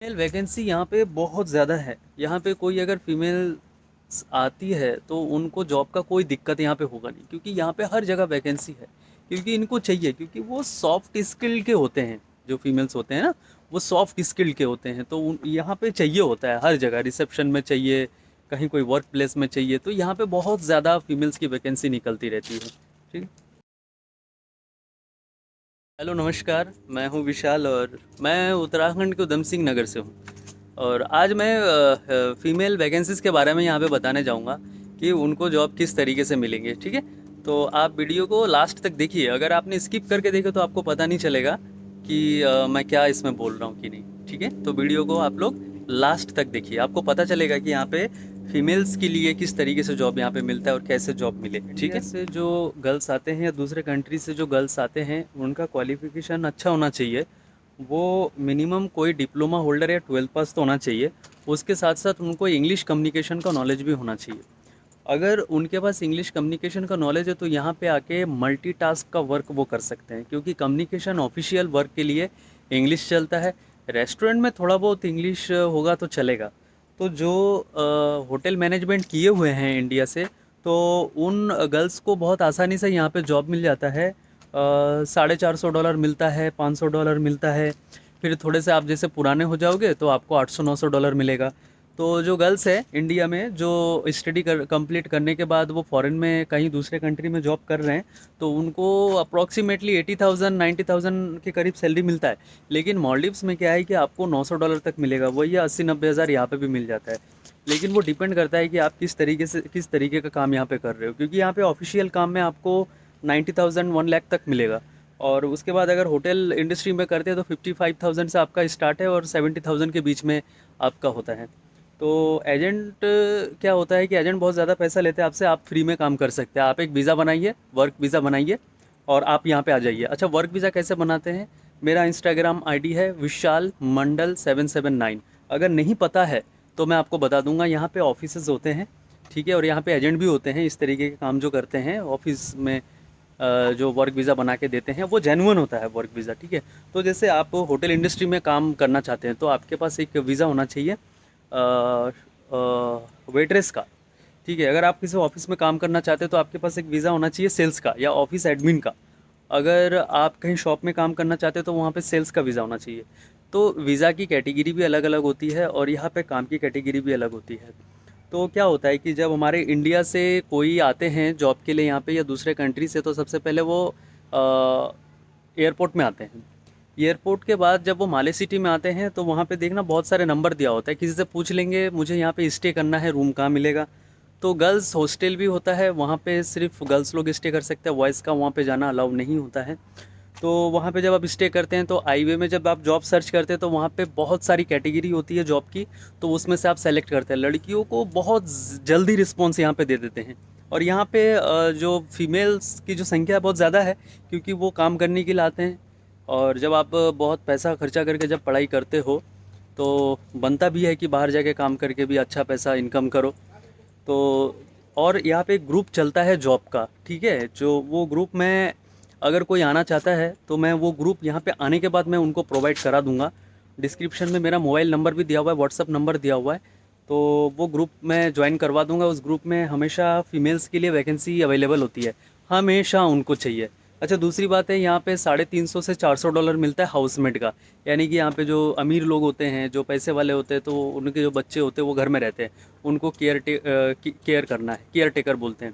Female vacancy यहाँ पे बहुत ज़्यादा है। यहाँ पे कोई अगर फीमेल आती है तो उनको जॉब का कोई दिक्कत यहाँ पे होगा नहीं, क्योंकि यहाँ पे हर जगह वैकेंसी है। क्योंकि इनको चाहिए, क्योंकि वो सॉफ्ट स्किल के होते हैं। जो फीमेल्स होते हैं ना, वो सॉफ्ट स्किल के होते हैं, तो यहाँ पे चाहिए होता है हर जगह। रिसेप्शन में चाहिए, कहीं कोई वर्क प्लेस में चाहिए, तो यहाँ पे बहुत ज़्यादा फीमेल्स की वैकेंसी निकलती रहती है। ठीक है। हेलो, नमस्कार। मैं हूँ विशाल और मैं उत्तराखंड के उधम सिंह नगर से हूँ। और आज मैं फीमेल वैकेंसीज़ के बारे में यहाँ पे बताने जाऊँगा कि उनको जॉब किस तरीके से मिलेंगे। ठीक है। तो आप वीडियो को लास्ट तक देखिए। अगर आपने स्किप करके देखा तो आपको पता नहीं चलेगा कि मैं क्या इसमें बोल रहा हूँ कि नहीं। ठीक है। तो वीडियो को आप लोग लास्ट तक देखिए, आपको पता चलेगा कि यहाँ पे फीमेल्स के लिए किस तरीके से जॉब यहाँ पे मिलता है और कैसे जॉब मिले। ठीक है। से जो गर्ल्स आते हैं या दूसरे कंट्री से जो गर्ल्स आते हैं, उनका क्वालिफिकेशन अच्छा होना चाहिए। वो मिनिमम कोई डिप्लोमा होल्डर या 12th पास तो होना चाहिए। उसके साथ साथ उनको इंग्लिश कम्युनिकेशन का नॉलेज भी होना चाहिए। अगर उनके पास इंग्लिश कम्युनिकेशन का नॉलेज है तो यहाँ पे आके मल्टीटास्क का वर्क वो कर सकते हैं, क्योंकि कम्युनिकेशन ऑफिशियल वर्क के लिए इंग्लिश चलता है। रेस्टोरेंट में थोड़ा बहुत इंग्लिश होगा तो चलेगा। तो जो होटल मैनेजमेंट किए हुए हैं इंडिया से, तो उन गर्ल्स को बहुत आसानी से यहाँ पे जॉब मिल जाता है। $450 मिलता है, $500 मिलता है। फिर थोड़े से आप जैसे पुराने हो जाओगे तो आपको $800-900 मिलेगा। तो जो गर्ल्स है इंडिया में, जो स्टडी कर कंप्लीट करने के बाद वो फॉरेन में कहीं दूसरे कंट्री में जॉब कर रहे हैं, तो उनको अप्रॉक्सीमेटली 80,000 90,000 के करीब सैलरी मिलता है। लेकिन मॉलडीव्स में क्या है कि आपको $900 तक मिलेगा, वही 80-90 हज़ार यहाँ पे भी मिल जाता है। लेकिन वो डिपेंड करता है कि आप किस तरीके का काम यहाँ पे कर रहे हो, क्योंकि यहाँ पे ऑफिशियल काम में आपको 90,000 1 लाख तक मिलेगा। और उसके बाद अगर होटल इंडस्ट्री में करते हैं तो 55,000 से आपका स्टार्ट है और 70,000 के बीच में आपका होता है। तो एजेंट क्या होता है कि एजेंट बहुत ज़्यादा पैसा लेते हैं आपसे, आप फ्री में काम कर सकते हैं। आप एक वीज़ा बनाइए, वर्क वीज़ा बनाइए, और आप यहाँ पे आ जाइए। अच्छा, वर्क वीज़ा कैसे बनाते हैं? मेरा इंस्टाग्राम आईडी है विशाल मंडल 779। अगर नहीं पता है तो मैं आपको बता दूंगा। यहाँ पे ऑफिसेज होते हैं, ठीक है, और यहाँ पे एजेंट भी होते हैं। इस तरीके के काम जो करते हैं ऑफिस में, जो वर्क वीज़ा बना के देते हैं वो जेन्युइन होता है वर्क वीज़ा। ठीक है। तो जैसे आप होटल इंडस्ट्री में काम करना चाहते हैं तो आपके पास एक वीज़ा होना चाहिए वेट्रेस का। ठीक है। अगर आप किसी ऑफिस में काम करना चाहते हैं तो आपके पास एक वीज़ा होना चाहिए सेल्स का या ऑफिस एडमिन का। अगर आप कहीं शॉप में काम करना चाहते हैं तो वहाँ पे सेल्स का वीज़ा होना चाहिए। तो वीज़ा की कैटेगरी भी अलग अलग होती है और यहाँ पे काम की कैटेगरी भी अलग होती है। तो क्या होता है कि जब हमारे इंडिया से कोई आते हैं जॉब के लिए यहाँ पे या दूसरे कंट्री से, तो सबसे पहले वो एयरपोर्ट में आते हैं। एयरपोर्ट के बाद जब वो माले सिटी में आते हैं तो वहाँ पे देखना बहुत सारे नंबर दिया होता है। किसी से पूछ लेंगे मुझे यहाँ पे स्टे करना है, रूम कहाँ मिलेगा। तो गर्ल्स हॉस्टल भी होता है, वहाँ पे सिर्फ गर्ल्स लोग स्टे कर सकते हैं, बॉयज़ का वहाँ पे जाना अलाउ नहीं होता है। तो वहाँ पे जब आप स्टे करते हैं तो हाईवे में जब आप जॉब सर्च करते हैं तो वहाँ पे बहुत सारी कैटेगरी होती है जॉब की, तो उसमें से आप सेलेक्ट करते हैं। लड़कियों को बहुत जल्दी रिस्पॉन्स यहाँ पे दे देते हैं। और यहाँ पे जो फीमेल्स की जो संख्या है बहुत ज़्यादा है, क्योंकि वो काम करने के लिए आते हैं। और जब आप बहुत पैसा खर्चा करके जब पढ़ाई करते हो तो बनता भी है कि बाहर जाके काम करके भी अच्छा पैसा इनकम करो। तो और यहाँ पे एक ग्रुप चलता है जॉब का। ठीक है। जो वो ग्रुप में अगर कोई आना चाहता है तो मैं वो ग्रुप यहाँ पे आने के बाद मैं उनको प्रोवाइड करा दूंगा। डिस्क्रिप्शन में मेरा मोबाइल नंबर भी दिया हुआ है, व्हाट्सअप नंबर दिया हुआ है। तो वो ग्रुप मैं ज्वाइन करवा दूंगा। उस ग्रुप में हमेशा फीमेल्स के लिए वैकेंसी अवेलेबल होती है, हमेशा उनको चाहिए। अच्छा, दूसरी बात है, यहाँ पे $350 से $400 मिलता है हाउसमेट का। यानी कि यहाँ पे जो अमीर लोग होते हैं, जो पैसे वाले होते हैं, तो उनके जो बच्चे होते हैं वो घर में रहते हैं, उनको केयर करना है, केयर टेकर बोलते हैं।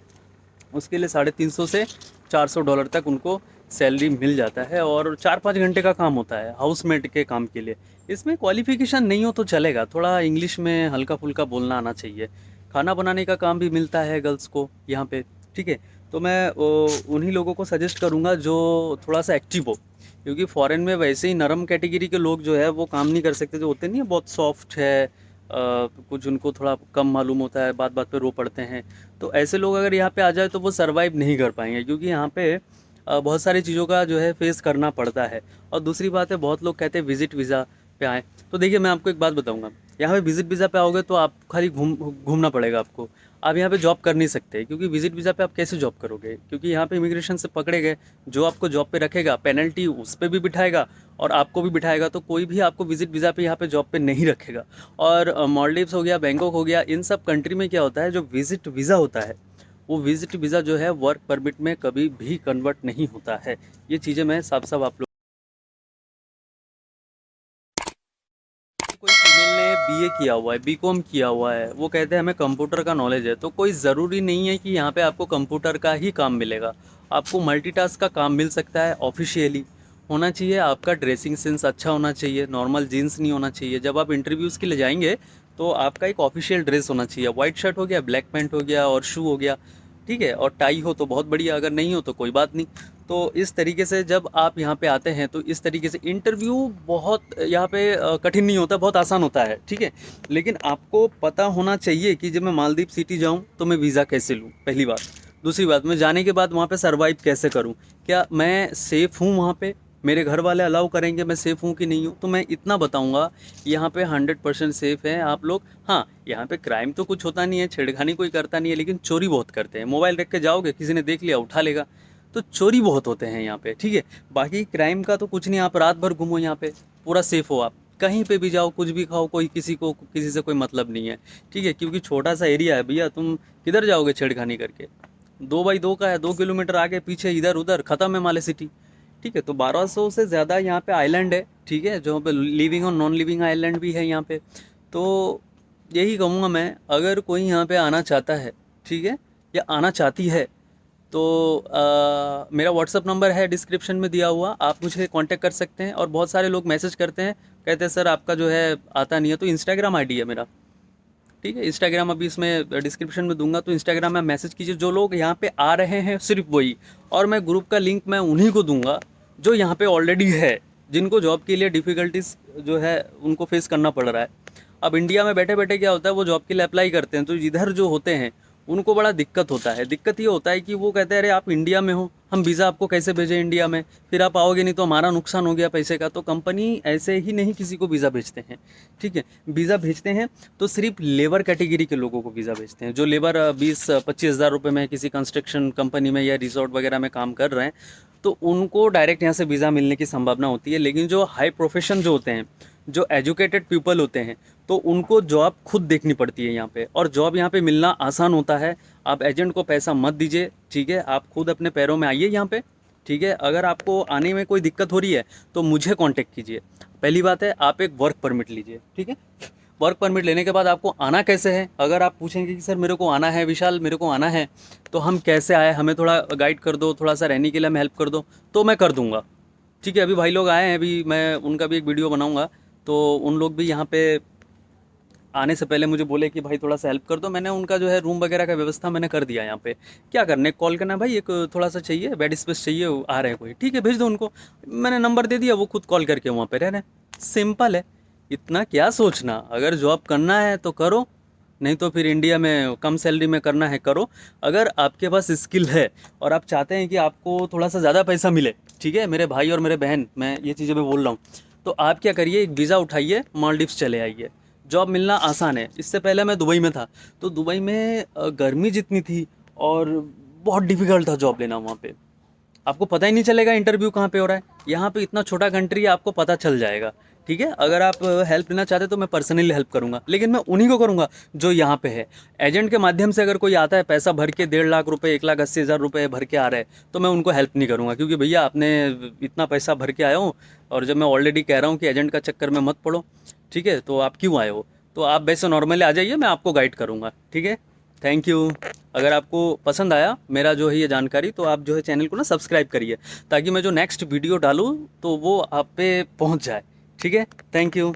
उसके लिए $350 से $400 तक उनको सैलरी मिल जाता है, और 4-5 घंटे का काम होता है हाउसमेट के काम के लिए। इसमें क्वालिफिकेशन नहीं हो तो चलेगा, थोड़ा इंग्लिश में हल्का फुल्का बोलना आना चाहिए। खाना बनाने का काम भी मिलता है गर्ल्स को यहाँ पे। ठीक है। तो मैं उन्हीं लोगों को सजेस्ट करूँगा जो थोड़ा सा एक्टिव हो, क्योंकि फॉरेन में वैसे ही नरम कैटेगरी के लोग जो है वो काम नहीं कर सकते, जो होते नहीं है बहुत सॉफ्ट है, कुछ उनको थोड़ा कम मालूम होता है, बात बात पे रो पड़ते हैं। तो ऐसे लोग अगर यहाँ पे आ जाए तो वो सरवाइव नहीं कर पाएंगे, क्योंकि यहाँ पे बहुत सारी चीज़ों का जो है फेस करना पड़ता है। और दूसरी बात है, बहुत लोग कहते हैं विजिट वीज़ा पे आए। तो देखिए, मैं आपको एक बात बताऊँगा। यहाँ पे विजिट वीज़ा पे आओगे तो आप खाली घूमना पड़ेगा आपको। आप यहाँ पे जॉब कर नहीं सकते, क्योंकि विजिट वीज़ा पे आप कैसे जॉब करोगे, क्योंकि यहाँ पे इमिग्रेशन से पकड़े गए, जो आपको जॉब पे रखेगा पेनल्टी उस पे भी बिठाएगा और आपको भी बिठाएगा, तो कोई भी आपको विजिट वीज़ा पे यहाँ पे जॉब पे नहीं रखेगा। और मालदीव्स हो गया, बैंकॉक हो गया, इन सब कंट्री में क्या होता है, जो विजिट वीज़ा होता है वो विजिट वीज़ा जो है वर्क परमिट में कभी भी कन्वर्ट नहीं होता है। ये चीज़ें मैं साफ साफ आप लोग, कोई फीमेल ने बीए किया हुआ है, बीकॉम किया हुआ है, वो कहते हैं हमें कंप्यूटर का नॉलेज है, तो कोई ज़रूरी नहीं है कि यहाँ पे आपको कंप्यूटर का ही काम मिलेगा। आपको मल्टीटास्क का काम मिल सकता है। ऑफिशियली होना चाहिए, आपका ड्रेसिंग सेंस अच्छा होना चाहिए, नॉर्मल जीन्स नहीं होना चाहिए। जब आप इंटरव्यूज़ के लिए जाएंगे तो आपका एक ऑफिशियल ड्रेस होना चाहिए, वाइट शर्ट हो गया, ब्लैक पैंट हो गया और शू हो गया, ठीक है, और टाई हो तो बहुत बढ़िया, अगर नहीं हो तो कोई बात नहीं। तो इस तरीके से जब आप यहाँ पे आते हैं तो इस तरीके से इंटरव्यू बहुत यहाँ पे कठिन नहीं होता, बहुत आसान होता है, ठीक है। लेकिन आपको पता होना चाहिए कि जब मैं मालदीव सिटी जाऊँ तो मैं वीज़ा कैसे लूँ, पहली बात। दूसरी बात, मैं जाने के बाद वहाँ पे सर्वाइव कैसे करूँ, क्या मैं सेफ़ हूँ वहाँ पे, मेरे घर वाले अलाउ करेंगे, मैं सेफ़ हूँ कि नहीं हूँ। तो मैं इतना बताऊँगा, यहाँ पे 100% सेफ़ है आप लोग। हाँ, यहाँ पे क्राइम तो कुछ होता नहीं है, छेड़खानी कोई करता नहीं है, लेकिन चोरी बहुत करते हैं। मोबाइल रख के जाओगे, किसी ने देख लिया उठा लेगा, तो चोरी बहुत होते हैं यहाँ पे, ठीक है। बाकी क्राइम का तो कुछ नहीं, आप रात भर घूमो यहाँ पे, पूरा सेफ़ हो आप, कहीं पे भी जाओ, कुछ भी खाओ, कोई किसी को किसी से कोई मतलब नहीं है, ठीक है, क्योंकि छोटा सा एरिया है भैया, तुम किधर जाओगे छेड़खानी करके। 2x2 का है, 2 किलोमीटर आगे पीछे इधर उधर ख़त्म है माले सिटी, ठीक है। तो 1200 से ज़्यादा यहाँ पे आइलैंड है, ठीक है, जहाँ पे लिविंग और नॉन लिविंग आइलैंड भी है यहाँ पे। तो यही कहूँगा मैं, अगर कोई यहाँ पे आना चाहता है, ठीक है, या आना चाहती है, तो मेरा व्हाट्सअप नंबर है डिस्क्रिप्शन में दिया हुआ, आप मुझे कांटेक्ट कर सकते हैं। और बहुत सारे लोग मैसेज करते हैं, कहते हैं सर आपका जो है आता नहीं है, तो इंस्टाग्राम आईडी है मेरा, ठीक है, इंस्टाग्राम अभी इसमें डिस्क्रिप्शन में दूंगा, तो इंस्टाग्राम में मैसेज कीजिए। जो लोग यहाँ पे आ रहे हैं सिर्फ वही, और मैं ग्रुप का लिंक मैं उन्हीं को दूंगा जो यहाँ पे ऑलरेडी है, जिनको जॉब के लिए डिफ़िकल्टीज जो है उनको फेस करना पड़ रहा है। अब इंडिया में बैठे बैठे क्या होता है, वो जॉब के लिए अप्लाई करते हैं, तो इधर जो होते हैं उनको बड़ा दिक्कत होता है। दिक्कत ये होता है कि वो कहते हैं अरे आप इंडिया में हो, हम वीज़ा आपको कैसे भेजें इंडिया में, फिर आप आओगे नहीं तो हमारा नुकसान हो गया पैसे का। तो कंपनी ऐसे ही नहीं किसी को वीज़ा भेजते हैं, ठीक है। वीज़ा भेजते हैं तो सिर्फ लेबर कैटेगरी के लोगों को वीज़ा भेजते हैं, जो लेबर 20-25 हज़ार रुपये में किसी कंस्ट्रक्शन कंपनी में या रिसोर्ट वगैरह में काम कर रहे हैं, तो उनको डायरेक्ट यहाँ से वीज़ा मिलने की संभावना होती है। लेकिन जो हाई प्रोफेशन जो होते हैं, जो एजुकेटेड पीपल होते हैं, तो उनको जॉब खुद देखनी पड़ती है यहाँ पे, और जॉब यहाँ पे मिलना आसान होता है। आप एजेंट को पैसा मत दीजिए, ठीक है, आप खुद अपने पैरों में आइए यहाँ पे, ठीक है। अगर आपको आने में कोई दिक्कत हो रही है तो मुझे कांटेक्ट कीजिए। पहली बात है, आप एक वर्क परमिट लीजिए, ठीक है। वर्क परमिट लेने के बाद आपको आना कैसे है, अगर आप पूछेंगे कि सर मेरे को आना है विशाल, मेरे को आना है, तो हम कैसे आए, हमें थोड़ा गाइड कर दो, थोड़ा सा रहने के लिए हमें हेल्प कर दो, तो मैं कर दूंगा, ठीक है। अभी भाई लोग आए हैं, अभी मैं उनका भी एक वीडियो बनाऊंगा, तो उन लोग भी यहाँ पे आने से पहले मुझे बोले कि भाई थोड़ा सा हेल्प कर दो। मैंने उनका जो है रूम वगैरह का व्यवस्था मैंने कर दिया यहाँ पे। क्या करना है, कॉल करना है भाई, एक थोड़ा सा चाहिए बेड स्पेस चाहिए, वो आ रहे हैं कोई, ठीक है, भेज दो उनको। मैंने नंबर दे दिया, वो खुद कॉल करके वहाँ पे रह रहे हैं। सिंपल है, इतना क्या सोचना। अगर जॉब करना है तो करो, नहीं तो फिर इंडिया में कम सैलरी में करना है करो। अगर आपके पास स्किल है और आप चाहते हैं कि आपको थोड़ा सा ज़्यादा पैसा मिले, ठीक है मेरे भाई और मेरे बहन, मैं ये चीज़ें मैं बोल रहा हूँ, तो आप क्या करिए, एक वीज़ा उठाइए, मालदीव्स चले आइए। जॉब मिलना आसान है। इससे पहले मैं दुबई में था, तो दुबई में गर्मी जितनी थी और बहुत डिफ़िकल्ट था जॉब लेना वहाँ पे। आपको पता ही नहीं चलेगा इंटरव्यू कहाँ पे हो रहा है। यहाँ पे इतना छोटा कंट्री है, आपको पता चल जाएगा, ठीक है। अगर आप हेल्प लेना चाहते तो मैं पर्सनली हेल्प करूँगा, लेकिन मैं उन्हीं को करूँगा जो यहाँ पे है। एजेंट के माध्यम से अगर कोई आता है पैसा भर के, 1.5 लाख रुपए, 1,80,000 रुपये भर के आ रहे हैं, तो मैं उनको हेल्प नहीं करूँगा, क्योंकि भैया आपने इतना पैसा भर के आया हूँ, और जब मैं ऑलरेडी कह रहा हूँ कि एजेंट का चक्कर में मत पड़ो, ठीक है, तो आप क्यों आए हो। तो आप वैसे नॉर्मली आ जाइए, मैं आपको गाइड करूँगा, ठीक है। Thank you. अगर आपको पसंद आया मेरा जो है ये जानकारी, तो आप जो है चैनल को ना सब्सक्राइब करिए, ताकि मैं जो नेक्स्ट वीडियो डालूँ तो वो आप पे पहुँच जाए, ठीक है। Thank you.